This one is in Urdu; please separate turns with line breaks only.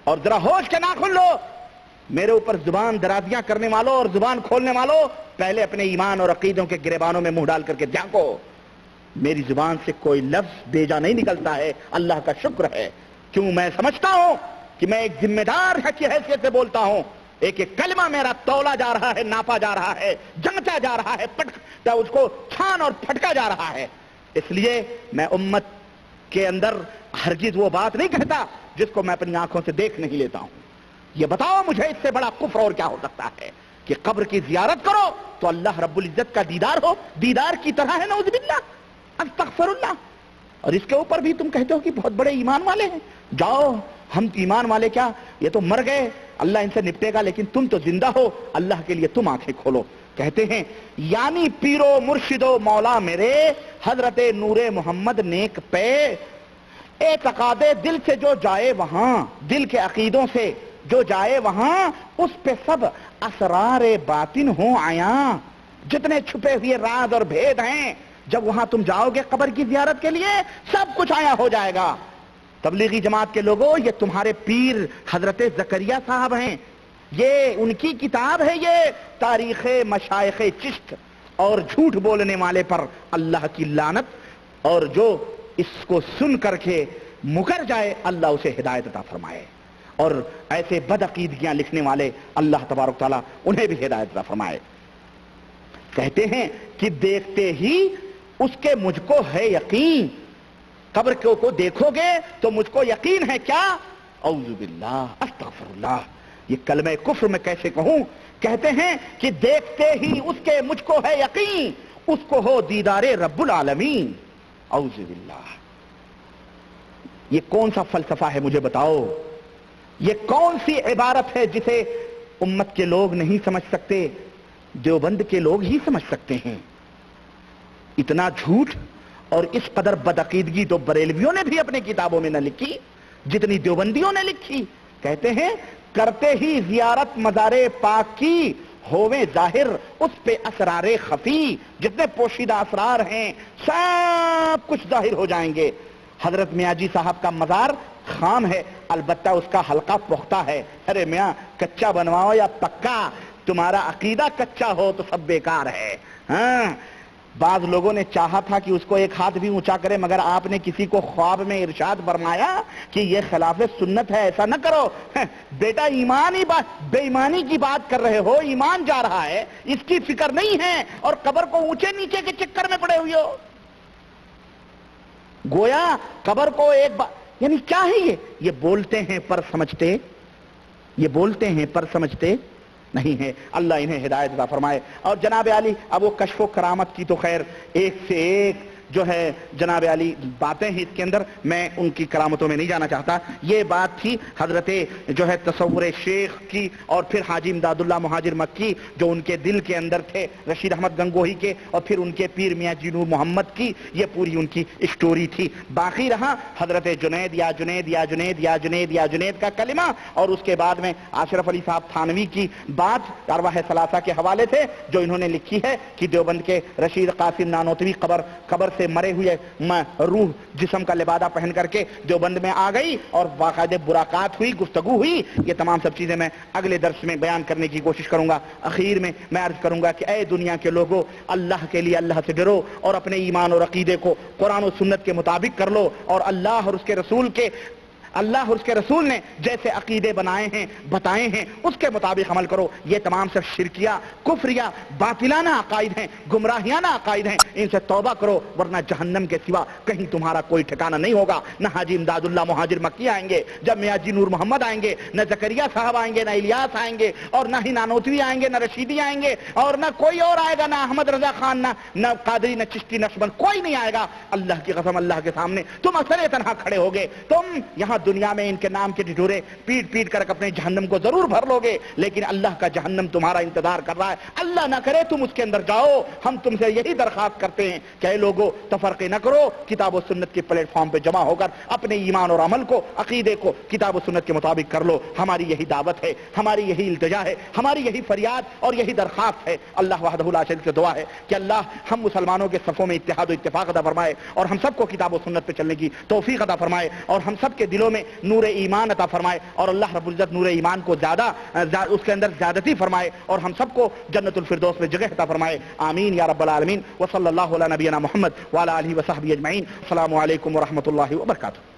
اور ذرا ہوش کے ناخن لو، میرے اوپر زبان درازیاں کرنے والوں اور زبان کھولنے والوں، پہلے اپنے ایمان اور عقیدوں کے گریبانوں میں منہ ڈال کر کے جھانکو۔ میری زبان سے کوئی لفظ بیجا نہیں نکلتا ہے، اللہ کا شکر ہے، کیوں میں سمجھتا ہوں کہ میں ایک ذمہ دار کی حیثیت سے بولتا ہوں۔ ایک ایک کلمہ میرا تولا جا رہا ہے، ناپا جا رہا ہے، جانچا جا رہا ہے، اس کو چھان اور پھٹکا جا رہا ہے۔ اس لیے میں امت کے اندر ہرگز وہ بات نہیں کہتا جس کو میں اپنی آنکھوں سے دیکھ نہیں لیتا ہوں۔ یہ بتاؤ مجھے اس سے بڑا کفر اور کیا ہو سکتا ہے کہ قبر کی زیارت کرو تو اللہ رب العزت کا دیدار ہو، دیدار کی طرح ہے، نعوذ باللہ، استغفر اللہ، اور اس کے اوپر بھی تم کہتے ہو کہ بہت بڑے ایمان والے ہیں۔ جاؤ، ہم ایمان والے کیا، یہ تو مر گئے، اللہ ان سے نپٹے گا، لیکن تم تو زندہ ہو، اللہ کے لیے تم آنکھیں کھولو۔ کہتے ہیں یعنی پیرو مرشدو مولا میرے حضرت نور محمد نیک پہ، اعتقاد دل سے جو جائے وہاں، دل کے عقیدوں سے جو جائے وہاں، اس پہ سب اسرار باطن ہوں عیاں، جتنے چھپے ہوئے راز اور بھید ہیں، جب وہاں تم جاؤ گے قبر کی زیارت کے لیے سب کچھ عیاں ہو جائے گا۔ تبلیغی جماعت کے لوگوں، یہ تمہارے پیر حضرت زکریا صاحب ہیں، یہ ان کی کتاب ہے، یہ تاریخ مشائخ چشت، اور جھوٹ بولنے والے پر اللہ کی لعنت، اور جو اس کو سن کر کے مکر جائے اللہ اسے ہدایت عطا فرمائے، اور ایسے بدعقیدگیاں لکھنے والے اللہ تبارک تعالیٰ انہیں بھی ہدایت عطا فرمائے۔ کہتے ہیں کہ دیکھتے ہی اس کے مجھ کو ہے یقین، قبر کو دیکھو گے تو مجھ کو یقین ہے کیا، اعوذ باللہ، استغفر اللہ، یہ کلمہ کفر میں کیسے کہوں۔ کہتے ہیں کہ دیکھتے ہی اس کے مجھ کو ہے یقین، اس کو ہو دیدار رب العالمین، اعوذ باللہ۔ یہ کون سا فلسفہ ہے مجھے بتاؤ، یہ کون سی عبارت ہے جسے امت کے لوگ نہیں سمجھ سکتے، دیوبند کے لوگ ہی سمجھ سکتے ہیں۔ اتنا جھوٹ اور اس قدر بدعقیدگی تو بریلویوں نے بھی اپنے کتابوں میں نہ لکھی جتنی دیوبندیوں نے لکھی۔ کہتے ہیں کرتے ہی زیارت مزار پاک کی، ہوویں ظاہر اس پہ اسرار خفی، جتنے پوشیدہ اسرار ہیں سب کچھ ظاہر ہو جائیں گے۔ حضرت میاں جی صاحب کا مزار خام ہے، البتہ اس کا حلقہ پختہ ہے۔ ارے میاں کچا بنواؤ یا پکا، تمہارا عقیدہ کچا ہو تو سب بیکار ہے۔ ہاں، بعض لوگوں نے چاہا تھا کہ اس کو ایک ہاتھ بھی اونچا کرے، مگر آپ نے کسی کو خواب میں ارشاد فرمایا کہ یہ خلاف سنت ہے، ایسا نہ کرو۔ بیٹا بے ایمانی کی بات کر رہے ہو، ایمان جا رہا ہے، اس کی فکر نہیں ہے، اور قبر کو اونچے نیچے کے چکر میں پڑے ہوئے ہو۔ گویا قبر کو ایک یعنی کیا ہے یہ بولتے ہیں پر سمجھتے، یہ بولتے ہیں پر سمجھتے نہیں ہے۔ اللہ انہیں ہدایت عطا فرمائے۔ اور جناب علی، اب وہ کشف و کرامت کی تو خیر ایک سے ایک جو ہے جناب علی باتیں ہی اس کے اندر، میں ان کی کرامتوں میں نہیں جانا چاہتا۔ یہ بات تھی حضرت جو ہے تصور شیخ کی، اور پھر حاجی امداد اللہ مہاجر مکی جو ان کے دل کے اندر تھے، رشید احمد گنگوہی کے، اور پھر ان کے پیر میاں جی نور محمد کی، یہ پوری ان کی اسٹوری تھی۔ باقی رہا حضرت جنید یا جنید یا جنید یا جنید یا جنید کا کلمہ، اور اس کے بعد میں اشرف علی صاحب تھانوی کی بات ارواح ثلاثہ کے حوالے سے جو انہوں نے لکھی ہے کہ دیوبند کے رشید قاسم نانوتوی قبر سے مرے ہوئے روح جسم کا لبادہ پہن کر کے دیوبند میں آ گئی، اور باقاعدہ براقات ہوئی، گفتگو ہوئی۔ یہ تمام سب چیزیں میں اگلے درس میں بیان کرنے کی کوشش کروں گا۔ اخیر میں میں عرض کروں گا کہ اے دنیا کے لوگوں، اللہ کے لیے اللہ سے ڈرو، اور اپنے ایمان اور عقیدے کو قرآن و سنت کے مطابق کر لو، اور اللہ اور اس کے رسول نے جیسے عقیدے بنائے ہیں، بتائے ہیں، اس کے مطابق عمل کرو۔ یہ تمام سب شرکیہ، کفریہ، باطلانہ عقائد ہیں، گمراہیانہ عقائد ہیں، ان سے توبہ کرو، ورنہ جہنم کے سوا کہیں تمہارا کوئی ٹھکانہ نہیں ہوگا۔ نہ حاجی امداد اللہ مہاجر مکی آئیں گے، جب میاں جی نور محمد آئیں گے، نہ زکریا صاحب آئیں گے، نہ الیاس آئیں گے، اور نہ ہی نانوتوی آئیں گے، نہ رشیدی آئیں گے، اور نہ کوئی اور آئے گا، نہ احمد رضا خان، نہ قادری، نہ چشتی، نقشبند، کوئی نہیں آئے گا۔ اللہ کی قسم، اللہ کے سامنے تم اصل تنہا کھڑے ہوگے۔ تم یہاں دنیا میں ان کے نام کے ڈھڈورے پیٹ کر اپنے جہنم کو ضرور بھر لو گے، لیکن اللہ کا جہنم تمہارا انتظار کر رہا ہے۔ اللہ نہ کرے تم اس کے اندر جاؤ۔ ہم تم سے یہی درخواست کرتے ہیں کہ اے لوگوں، تفرقے نہ کرو، کتاب و سنت کے پلیٹ فارم پہ جمع ہو کر اپنے ایمان اور عمل کو، عقیدے کو کتاب و سنت کے مطابق کر لو۔ ہماری یہی دعوت ہے، ہماری یہی التجا ہے، ہماری یہی فریاد اور یہی درخواست ہے۔ اللہ وحدہ لا شریک سے دعا ہے کہ اللہ ہم مسلمانوں کے صفوں میں اتحاد و اتفاق عطا فرمائے، اور ہم سب کو کتاب و سنت پہ چلنے کی توفیق عطا فرمائے، اور ہم سب کے دلوں میں میں نور ایمان عطا فرمائے اور اللہ رب العزت نور ایمان کو زیادہ اس کے اندر زیادتی فرمائے اور ہم سب کو جنت الفردوس میں جگہ عطا فرمائے، آمین یا رب العالمین۔ وصلی اللہ علی نبینا محمد وعلی آلہ وصحبہ اجمعین۔ السلام علیکم ورحمۃ اللہ وبرکاتہ۔